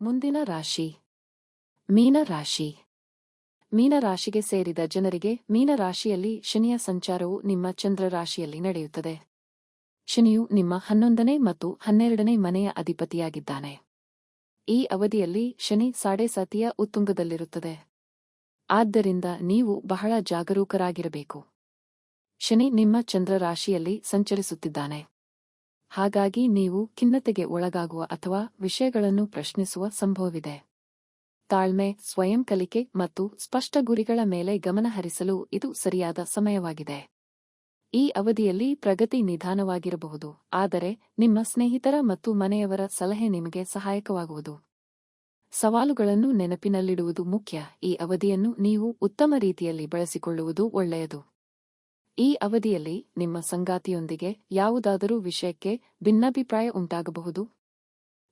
ಮುಂದಿನ ರಾಶಿ ಮೀನರಾಶಿ. ಮೀನರಾಶಿಗೆ ಸೇರಿದ ಜನರಿಗೆ ಮೀನರಾಶಿಯಲ್ಲಿ ಶನಿಯ ಸಂಚಾರವು ನಿಮ್ಮ ಚಂದ್ರ ರಾಶಿಯಲ್ಲಿ ನಡೆಯುತ್ತದೆ. ಶನಿಯು ನಿಮ್ಮ 11ನೇ ಮತ್ತು 12ನೇ ಮನೆಯ ಅಧಿಪತಿಯಾಗಿದ್ದಾನೆ. ಈ ಅವಧಿಯಲ್ಲಿ ಶನಿ ಸಾಡೆಸಾತಿಯ ಉತ್ತುಂಗದಲ್ಲಿರುತ್ತದೆ. ಆದ್ದರಿಂದ ನೀವು ಬಹಳ ಜಾಗರೂಕರಾಗಿರಬೇಕು. ಶನಿ ನಿಮ್ಮ ಚಂದ್ರ ರಾಶಿಯಲ್ಲಿ ಸಂಚರಿಸುತ್ತಿದ್ದಾನೆ. ಹಾಗಾಗಿ ನೀವು ಖಿನ್ನತೆಗೆ ಒಳಗಾಗುವ ಅಥವಾ ವಿಷಯಗಳನ್ನು ಪ್ರಶ್ನಿಸುವ ಸಂಭವವಿದೆ. ತಾಳ್ಮೆ, ಸ್ವಯಂ ಕಲಿಕೆ ಮತ್ತು ಸ್ಪಷ್ಟ ಗುರಿಗಳ ಮೇಲೆ ಗಮನ ಹರಿಸಲು ಇದು ಸರಿಯಾದ ಸಮಯವಾಗಿದೆ. ಈ ಅವಧಿಯಲ್ಲಿ ಪ್ರಗತಿ ನಿಧಾನವಾಗಿರಬಹುದು, ಆದರೆ ನಿಮ್ಮ ಸ್ನೇಹಿತರ ಮತ್ತು ಮನೆಯವರ ಸಲಹೆ ನಿಮಗೆ ಸಹಾಯಕವಾಗುವುದು. ಸವಾಲುಗಳನ್ನು ನೆನಪಿನಲ್ಲಿಡುವುದು ಮುಖ್ಯ. ಈ ಅವಧಿಯನ್ನು ನೀವು ಉತ್ತಮ ರೀತಿಯಲ್ಲಿ ಬಳಸಿಕೊಳ್ಳುವುದು ಒಳ್ಳೆಯದು. ಈ ಅವಧಿಯಲ್ಲಿ ನಿಮ್ಮ ಸಂಗಾತಿಯೊಂದಿಗೆ ಯಾವುದಾದರೂ ವಿಷಯಕ್ಕೆ ಭಿನ್ನಾಭಿಪ್ರಾಯ ಉಂಟಾಗಬಹುದು.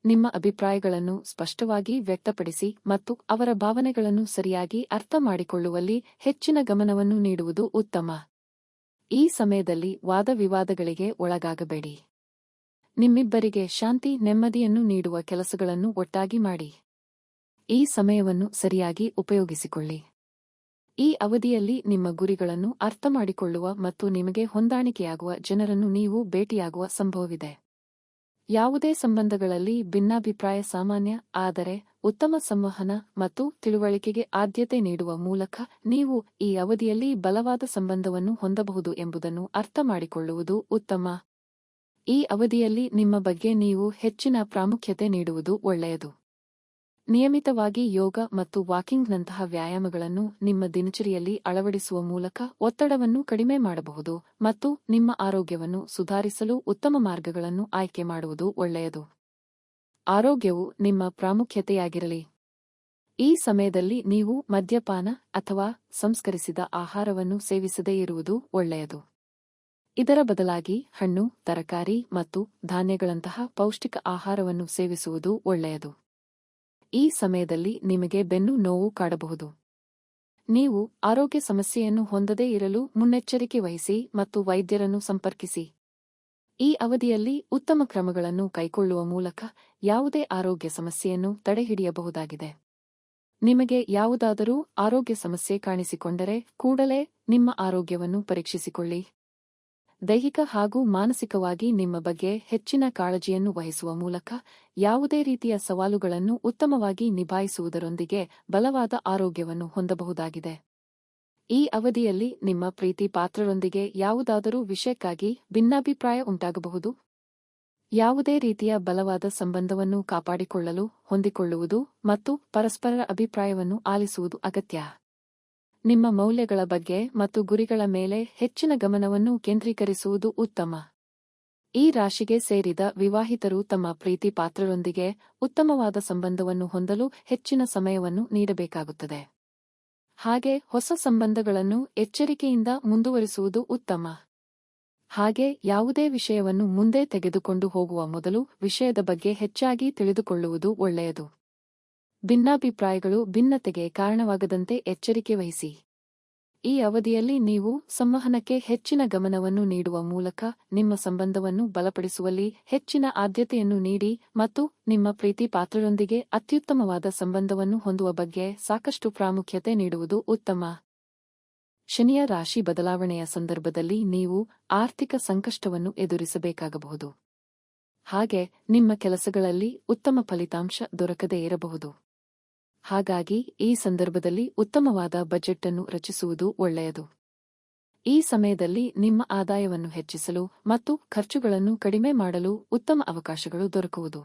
ನಿಮ್ಮ ಅಭಿಪ್ರಾಯಗಳನ್ನು ಸ್ಪಷ್ಟವಾಗಿ ವ್ಯಕ್ತಪಡಿಸಿ ಮತ್ತು ಅವರ ಭಾವನೆಗಳನ್ನು ಸರಿಯಾಗಿ ಅರ್ಥ ಮಾಡಿಕೊಳ್ಳುವಲ್ಲಿ ಹೆಚ್ಚಿನ ಗಮನವನ್ನು ನೀಡುವುದು ಉತ್ತಮ. ಈ ಸಮಯದಲ್ಲಿ ವಾದವಿವಾದಗಳಿಗೆ ಒಳಗಾಗಬೇಡಿ. ನಿಮ್ಮಿಬ್ಬರಿಗೆ ಶಾಂತಿ, ನೆಮ್ಮದಿಯನ್ನು ನೀಡುವ ಕೆಲಸಗಳನ್ನು ಒಟ್ಟಾಗಿ ಮಾಡಿ. ಈ ಸಮಯವನ್ನು ಸರಿಯಾಗಿ ಉಪಯೋಗಿಸಿಕೊಳ್ಳಿ. ಈ ಅವಧಿಯಲ್ಲಿ ನಿಮ್ಮ ಗುರಿಗಳನ್ನು ಅರ್ಥಮಾಡಿಕೊಳ್ಳುವ ಮತ್ತು ನಿಮಗೆ ಹೊಂದಾಣಿಕೆಯಾಗುವ ಜನರನ್ನು ನೀವು ಭೇಟಿಯಾಗುವ ಸಂಭವವಿದೆ. ಯಾವುದೇ ಸಂಬಂಧಗಳಲ್ಲಿ ಭಿನ್ನಾಭಿಪ್ರಾಯ ಸಾಮಾನ್ಯ, ಆದರೆ ಉತ್ತಮ ಸಂವಹನ ಮತ್ತು ತಿಳುವಳಿಕೆಗೆ ಆದ್ಯತೆ ನೀಡುವ ಮೂಲಕ ನೀವು ಈ ಅವಧಿಯಲ್ಲಿ ಬಲವಾದ ಸಂಬಂಧವನ್ನು ಹೊಂದಬಹುದು ಎಂಬುದನ್ನು ಅರ್ಥಮಾಡಿಕೊಳ್ಳುವುದು ಉತ್ತಮ. ಈ ಅವಧಿಯಲ್ಲಿ ನಿಮ್ಮ ಬಗ್ಗೆ ನೀವು ಹೆಚ್ಚಿನ ಪ್ರಾಮುಖ್ಯತೆ ನೀಡುವುದು ಒಳ್ಳೆಯದು. ನಿಯಮಿತವಾಗಿ ಯೋಗ ಮತ್ತು ವಾಕಿಂಗ್ನಂತಹ ವ್ಯಾಯಾಮಗಳನ್ನು ನಿಮ್ಮ ದಿನಚರಿಯಲ್ಲಿ ಅಳವಡಿಸುವ ಮೂಲಕ ಒತ್ತಡವನ್ನು ಕಡಿಮೆ ಮಾಡಬಹುದು ಮತ್ತು ನಿಮ್ಮ ಆರೋಗ್ಯವನ್ನು ಸುಧಾರಿಸಲು ಉತ್ತಮ ಮಾರ್ಗಗಳನ್ನು ಆಯ್ಕೆ ಮಾಡುವುದು ಒಳ್ಳೆಯದು. ಆರೋಗ್ಯವು ನಿಮ್ಮ ಪ್ರಾಮುಖ್ಯತೆಯಾಗಿರಲಿ. ಈ ಸಮಯದಲ್ಲಿ ನೀವು ಮದ್ಯಪಾನ ಅಥವಾ ಸಂಸ್ಕರಿಸಿದ ಆಹಾರವನ್ನು ಸೇವಿಸದೇ ಇರುವುದು ಒಳ್ಳೆಯದು. ಇದರ ಬದಲಾಗಿ ಹಣ್ಣು, ತರಕಾರಿ ಮತ್ತು ಧಾನ್ಯಗಳಂತಹ ಪೌಷ್ಟಿಕ ಆಹಾರವನ್ನು ಸೇವಿಸುವುದು ಒಳ್ಳೆಯದು. ಈ ಸಮಯದಲ್ಲಿ ನಿಮಗೆ ಬೆನ್ನು ನೋವು ಕಾಡಬಹುದು. ನೀವು ಆರೋಗ್ಯ ಸಮಸ್ಯೆಯನ್ನು ಹೊಂದದೇ ಇರಲು ಮುನ್ನೆಚ್ಚರಿಕೆ ವಹಿಸಿ ಮತ್ತು ವೈದ್ಯರನ್ನು ಸಂಪರ್ಕಿಸಿ. ಈ ಅವಧಿಯಲ್ಲಿ ಉತ್ತಮ ಕ್ರಮಗಳನ್ನು ಕೈಗೊಳ್ಳುವ ಮೂಲಕ ಯಾವುದೇ ಆರೋಗ್ಯ ಸಮಸ್ಯೆಯನ್ನು ತಡೆಹಿಡಿಯಬಹುದಾಗಿದೆ. ನಿಮಗೆ ಯಾವುದಾದರೂ ಆರೋಗ್ಯ ಸಮಸ್ಯೆ ಕಾಣಿಸಿಕೊಂಡರೆ ಕೂಡಲೇ ನಿಮ್ಮ ಆರೋಗ್ಯವನ್ನು ಪರೀಕ್ಷಿಸಿಕೊಳ್ಳಿ. ದೈಹಿಕ ಹಾಗೂ ಮಾನಸಿಕವಾಗಿ ನಿಮ್ಮ ಬಗ್ಗೆ ಹೆಚ್ಚಿನ ಕಾಳಜಿಯನ್ನು ವಹಿಸುವ ಮೂಲಕ ಯಾವುದೇ ರೀತಿಯ ಸವಾಲುಗಳನ್ನು ಉತ್ತಮವಾಗಿ ನಿಭಾಯಿಸುವುದರೊಂದಿಗೆ ಬಲವಾದ ಆರೋಗ್ಯವನ್ನು ಹೊಂದಬಹುದಾಗಿದೆ. ಈ ಅವಧಿಯಲ್ಲಿ ನಿಮ್ಮ ಪ್ರೀತಿ ಪಾತ್ರರೊಂದಿಗೆ ಯಾವುದಾದರೂ ವಿಷಯಕ್ಕಾಗಿ ಭಿನ್ನಾಭಿಪ್ರಾಯ ಉಂಟಾಗಬಹುದು. ಯಾವುದೇ ರೀತಿಯ ಬಲವಾದ ಸಂಬಂಧವನ್ನು ಕಾಪಾಡಿಕೊಳ್ಳಲು ಹೊಂದಿಕೊಳ್ಳುವುದು ಮತ್ತು ಪರಸ್ಪರರ ಅಭಿಪ್ರಾಯವನ್ನು ಆಲಿಸುವುದು ಅಗತ್ಯ. ನಿಮ್ಮ ಮೌಲ್ಯಗಳ ಬಗ್ಗೆ ಮತ್ತು ಗುರಿಗಳ ಮೇಲೆ ಹೆಚ್ಚಿನ ಗಮನವನ್ನು ಕೇಂದ್ರೀಕರಿಸುವುದು ಉತ್ತಮ. ಈ ರಾಶಿಗೆ ಸೇರಿದ ವಿವಾಹಿತರು ತಮ್ಮ ಪ್ರೀತಿ ಪಾತ್ರರೊಂದಿಗೆ ಉತ್ತಮವಾದ ಸಂಬಂಧವನ್ನು ಹೊಂದಲು ಹೆಚ್ಚಿನ ಸಮಯವನ್ನು ನೀಡಬೇಕಾಗುತ್ತದೆ. ಹಾಗೆ ಹೊಸ ಸಂಬಂಧಗಳನ್ನು ಎಚ್ಚರಿಕೆಯಿಂದ ಮುಂದುವರಿಸುವುದು ಉತ್ತಮ. ಹಾಗೆ ಯಾವುದೇ ವಿಷಯವನ್ನು ಮುಂದೆ ತೆಗೆದುಕೊಂಡು ಹೋಗುವ ಮೊದಲು ವಿಷಯದ ಬಗ್ಗೆ ಹೆಚ್ಚಾಗಿ ತಿಳಿದುಕೊಳ್ಳುವುದು ಒಳ್ಳೆಯದು. ಭಿನ್ನಾಭಿಪ್ರಾಯಗಳು ಭಿನ್ನತೆಗೆ ಕಾರಣವಾಗದಂತೆ ಎಚ್ಚರಿಕೆ ವಹಿಸಿ. ಈ ಅವಧಿಯಲ್ಲಿ ನೀವು ಸಂವಹನಕ್ಕೆ ಹೆಚ್ಚಿನ ಗಮನವನ್ನು ನೀಡುವ ಮೂಲಕ ನಿಮ್ಮ ಸಂಬಂಧವನ್ನು ಬಲಪಡಿಸುವಲ್ಲಿ ಹೆಚ್ಚಿನ ಆದ್ಯತೆಯನ್ನು ನೀಡಿ ಮತ್ತು ನಿಮ್ಮ ಪ್ರೀತಿ ಪಾತ್ರರೊಂದಿಗೆ ಅತ್ಯುತ್ತಮವಾದ ಸಂಬಂಧವನ್ನು ಹೊಂದುವ ಬಗ್ಗೆ ಸಾಕಷ್ಟು ಪ್ರಾಮುಖ್ಯತೆ ನೀಡುವುದು ಉತ್ತಮ. ಶನಿಯ ರಾಶಿ ಬದಲಾವಣೆಯ ಸಂದರ್ಭದಲ್ಲಿ ನೀವು ಆರ್ಥಿಕ ಸಂಕಷ್ಟವನ್ನು ಎದುರಿಸಬೇಕಾಗಬಹುದು. ಹಾಗೆ ನಿಮ್ಮ ಕೆಲಸಗಳಲ್ಲಿ ಉತ್ತಮ ಫಲಿತಾಂಶ ದೊರಕದೇ ಇರಬಹುದು. ಹಾಗಾಗಿ ಈ ಸಂದರ್ಭದಲ್ಲಿ ಉತ್ತಮವಾದ ಬಜೆಟ್ ಅನ್ನು ರಚಿಸುವುದು ಒಳ್ಳೆಯದು. ಈ ಸಮಯದಲ್ಲಿ ನಿಮ್ಮ ಆದಾಯವನ್ನು ಹೆಚ್ಚಿಸಲು ಮತ್ತು ಖರ್ಚುಗಳನ್ನು ಕಡಿಮೆ ಮಾಡಲು ಉತ್ತಮ ಅವಕಾಶಗಳು ದೊರಕುವುದು.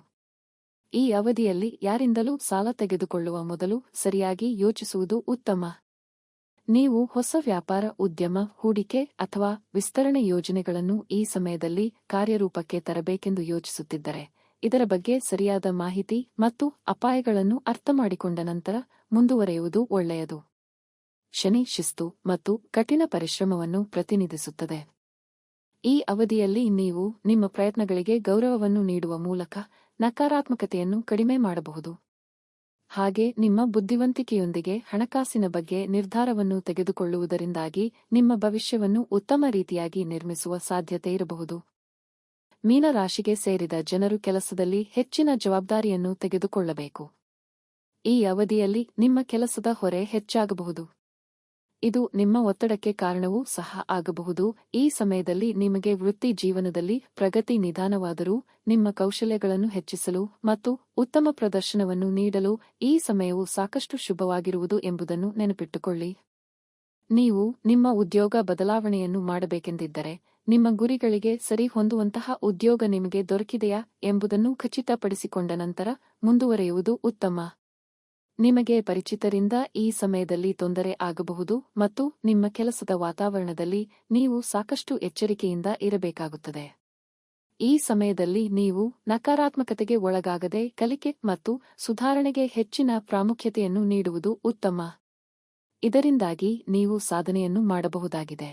ಈ ಅವಧಿಯಲ್ಲಿ ಯಾರಿಂದಲೂ ಸಾಲ ತೆಗೆದುಕೊಳ್ಳುವ ಮೊದಲು ಸರಿಯಾಗಿ ಯೋಚಿಸುವುದು ಉತ್ತಮ. ನೀವು ಹೊಸ ವ್ಯಾಪಾರ, ಉದ್ಯಮ, ಹೂಡಿಕೆ ಅಥವಾ ವಿಸ್ತರಣೆ ಯೋಜನೆಗಳನ್ನು ಈ ಸಮಯದಲ್ಲಿ ಕಾರ್ಯರೂಪಕ್ಕೆ ತರಬೇಕೆಂದು ಯೋಚಿಸುತ್ತಿದ್ದರೆ, ಇದರ ಬಗ್ಗೆ ಸರಿಯಾದ ಮಾಹಿತಿ ಮತ್ತು ಅಪಾಯಗಳನ್ನು ಅರ್ಥಮಾಡಿಕೊಂಡ ನಂತರ ಮುಂದುವರೆಯುವುದು ಒಳ್ಳೆಯದು. ಶನಿ ಶಿಸ್ತು ಮತ್ತು ಕಠಿಣ ಪರಿಶ್ರಮವನ್ನು ಪ್ರತಿನಿಧಿಸುತ್ತದೆ. ಈ ಅವಧಿಯಲ್ಲಿ ನೀವು ನಿಮ್ಮ ಪ್ರಯತ್ನಗಳಿಗೆ ಗೌರವವನ್ನು ನೀಡುವ ಮೂಲಕ ನಕಾರಾತ್ಮಕತೆಯನ್ನು ಕಡಿಮೆ ಮಾಡಬಹುದು. ಹಾಗೆ ನಿಮ್ಮ ಬುದ್ಧಿವಂತಿಕೆಯೊಂದಿಗೆ ಹಣಕಾಸಿನ ಬಗ್ಗೆ ನಿರ್ಧಾರವನ್ನು ತೆಗೆದುಕೊಳ್ಳುವುದರಿಂದಾಗಿ ನಿಮ್ಮ ಭವಿಷ್ಯವನ್ನು ಉತ್ತಮ ರೀತಿಯಾಗಿ ನಿರ್ಮಿಸುವ ಸಾಧ್ಯತೆ ಇರಬಹುದು. ಮೀನರಾಶಿಗೆ ಸೇರಿದ ಜನರು ಕೆಲಸದಲ್ಲಿ ಹೆಚ್ಚಿನ ಜವಾಬ್ದಾರಿಯನ್ನು ತೆಗೆದುಕೊಳ್ಳಬೇಕು. ಈ ಅವಧಿಯಲ್ಲಿ ನಿಮ್ಮ ಕೆಲಸದ ಹೊರೆ ಹೆಚ್ಚಾಗಬಹುದು. ಇದು ನಿಮ್ಮ ಒತ್ತಡಕ್ಕೆ ಕಾರಣವೂ ಸಹ ಆಗಬಹುದು. ಈ ಸಮಯದಲ್ಲಿ ನಿಮಗೆ ವೃತ್ತಿ ಜೀವನದಲ್ಲಿ ಪ್ರಗತಿ ನಿಧಾನವಾದರೂ ನಿಮ್ಮ ಕೌಶಲ್ಯಗಳನ್ನು ಹೆಚ್ಚಿಸಲು ಮತ್ತು ಉತ್ತಮ ಪ್ರದರ್ಶನವನ್ನು ನೀಡಲು ಈ ಸಮಯವು ಸಾಕಷ್ಟು ಶುಭವಾಗಿರುವುದು ಎಂಬುದನ್ನು ನೆನಪಿಟ್ಟುಕೊಳ್ಳಿ. ನೀವು ನಿಮ್ಮ ಉದ್ಯೋಗ ಬದಲಾವಣೆಯನ್ನು ಮಾಡಬೇಕೆಂದಿದ್ದರೆ, ನಿಮ್ಮ ಗುರಿಗಳಿಗೆ ಸರಿಹೊಂದುವಂತಹ ಉದ್ಯೋಗ ನಿಮಗೆ ದೊರಕಿದೆಯಾ ಎಂಬುದನ್ನು ಖಚಿತಪಡಿಸಿಕೊಂಡ ನಂತರ ಮುಂದುವರಿಯುವುದು ಉತ್ತಮ. ನಿಮಗೆ ಪರಿಚಿತರಿಂದ ಈ ಸಮಯದಲ್ಲಿ ತೊಂದರೆ ಆಗಬಹುದು ಮತ್ತು ನಿಮ್ಮ ಕೆಲಸದ ವಾತಾವರಣದಲ್ಲಿ ನೀವು ಸಾಕಷ್ಟು ಎಚ್ಚರಿಕೆಯಿಂದ ಇರಬೇಕಾಗುತ್ತದೆ. ಈ ಸಮಯದಲ್ಲಿ ನೀವು ನಕಾರಾತ್ಮಕತೆಗೆ ಒಳಗಾಗದೆ ಕಲಿಕೆ ಮತ್ತು ಸುಧಾರಣೆಗೆ ಹೆಚ್ಚಿನ ಪ್ರಾಮುಖ್ಯತೆಯನ್ನು ನೀಡುವುದು ಉತ್ತಮ. ಇದರಿಂದಾಗಿ ನೀವು ಸಾಧನೆಯನ್ನು ಮಾಡಬಹುದಾಗಿದೆ.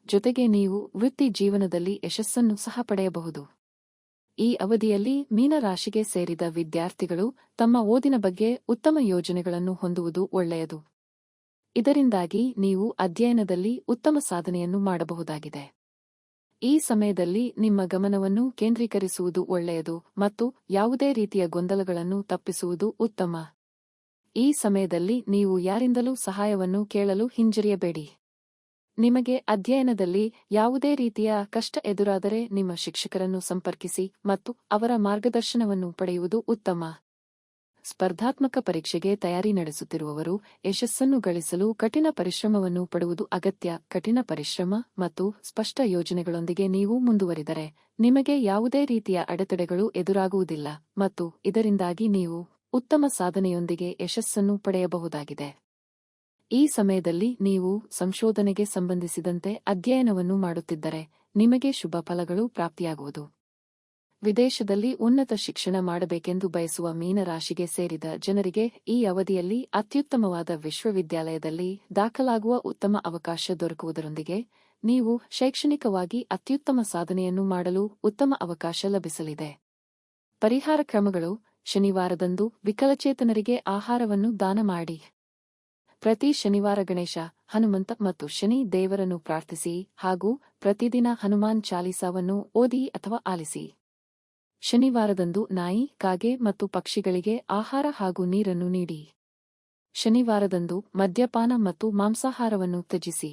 ಜೊತೆಗೆ ನೀವು ವೃತ್ತಿ ಜೀವನದಲ್ಲಿ ಯಶಸ್ಸನ್ನು ಸಹ ಪಡೆಯಬಹುದು. ಈ ಅವಧಿಯಲ್ಲಿ ಮೀನ ರಾಶಿಗೆ ಸೇರಿದ ವಿದ್ಯಾರ್ಥಿಗಳು ತಮ್ಮ ಓದಿನ ಬಗ್ಗೆ ಉತ್ತಮ ಯೋಜನೆಗಳನ್ನು ಹೊಂದುವುದು ಒಳ್ಳೆಯದು. ಇದರಿಂದಾಗಿ ನೀವು ಅಧ್ಯಯನದಲ್ಲಿ ಉತ್ತಮ ಸಾಧನೆಯನ್ನು ಮಾಡಬಹುದಾಗಿದೆ. ಈ ಸಮಯದಲ್ಲಿ ನಿಮ್ಮ ಗಮನವನ್ನು ಕೇಂದ್ರೀಕರಿಸುವುದು ಒಳ್ಳೆಯದು ಮತ್ತು ಯಾವುದೇ ರೀತಿಯ ಗೊಂದಲಗಳನ್ನು ತಪ್ಪಿಸುವುದು ಉತ್ತಮ. ಈ ಸಮಯದಲ್ಲಿ ನೀವು ಯಾರಿಂದಲೂ ಸಹಾಯವನ್ನು ಕೇಳಲು ಹಿಂಜರಿಯಬೇಡಿ. ನಿಮಗೆ ಅಧ್ಯಯನದಲ್ಲಿ ಯಾವುದೇ ರೀತಿಯ ಕಷ್ಟ ಎದುರಾದರೆ ನಿಮ್ಮ ಶಿಕ್ಷಕರನ್ನು ಸಂಪರ್ಕಿಸಿ ಮತ್ತು ಅವರ ಮಾರ್ಗದರ್ಶನವನ್ನು ಪಡೆಯುವುದು ಉತ್ತಮ. ಸ್ಪರ್ಧಾತ್ಮಕ ಪರೀಕ್ಷೆಗೆ ತಯಾರಿ ನಡೆಸುತ್ತಿರುವವರು ಯಶಸ್ಸನ್ನು ಗಳಿಸಲು ಕಠಿಣ ಪರಿಶ್ರಮವನ್ನು ಪಡುವುದು ಅಗತ್ಯ. ಕಠಿಣ ಪರಿಶ್ರಮ ಮತ್ತು ಸ್ಪಷ್ಟ ಯೋಜನೆಗಳೊಂದಿಗೆ ನೀವು ಮುಂದುವರಿದರೆ ನಿಮಗೆ ಯಾವುದೇ ರೀತಿಯ ಅಡೆತಡೆಗಳು ಎದುರಾಗುವುದಿಲ್ಲ ಮತ್ತು ಇದರಿಂದಾಗಿ ನೀವು ಉತ್ತಮ ಸಾಧನೆಯೊಂದಿಗೆ ಯಶಸ್ಸನ್ನು ಪಡೆಯಬಹುದಾಗಿದೆ. ಈ ಸಮಯದಲ್ಲಿ ನೀವು ಸಂಶೋಧನೆಗೆ ಸಂಬಂಧಿಸಿದಂತೆ ಅಧ್ಯಯನವನ್ನು ಮಾಡುತ್ತಿದ್ದರೆ ನಿಮಗೆ ಶುಭ ಫಲಗಳು ಪ್ರಾಪ್ತಿಯಾಗುವುದು. ವಿದೇಶದಲ್ಲಿ ಉನ್ನತ ಶಿಕ್ಷಣ ಮಾಡಬೇಕೆಂದು ಬಯಸುವ ಮೀನ ರಾಶಿಗೆ ಸೇರಿದ ಜನರಿಗೆ ಈ ಅವಧಿಯಲ್ಲಿ ಅತ್ಯುತ್ತಮವಾದ ವಿಶ್ವವಿದ್ಯಾಲಯದಲ್ಲಿ ದಾಖಲಾಗುವ ಉತ್ತಮ ಅವಕಾಶ ದೊರಕುವುದರೊಂದಿಗೆ ನೀವು ಶೈಕ್ಷಣಿಕವಾಗಿ ಅತ್ಯುತ್ತಮ ಸಾಧನೆಯನ್ನು ಮಾಡಲು ಉತ್ತಮ ಅವಕಾಶ ಲಭಿಸಲಿದೆ. ಪರಿಹಾರ ಕ್ರಮಗಳು: ಶನಿವಾರದಂದು ವಿಕಲಚೇತನರಿಗೆ ಆಹಾರವನ್ನು ದಾನ ಮಾಡಿ. ಪ್ರತಿ ಶನಿವಾರ ಗಣೇಶ, ಹನುಮಂತ ಮತ್ತು ಶನಿ ದೇವರನ್ನು ಪ್ರಾರ್ಥಿಸಿ ಹಾಗೂ ಪ್ರತಿದಿನ ಹನುಮಾನ್ ಚಾಲೀಸಾವನ್ನು ಓದಿ ಅಥವಾ ಆಲಿಸಿ. ಶನಿವಾರದಂದು ನಾಯಿ, ಕಾಗೆ ಮತ್ತು ಪಕ್ಷಿಗಳಿಗೆ ಆಹಾರ ಹಾಗೂ ನೀರನ್ನು ನೀಡಿ. ಶನಿವಾರದಂದು ಮದ್ಯಪಾನ ಮತ್ತು ಮಾಂಸಾಹಾರವನ್ನು ತ್ಯಜಿಸಿ.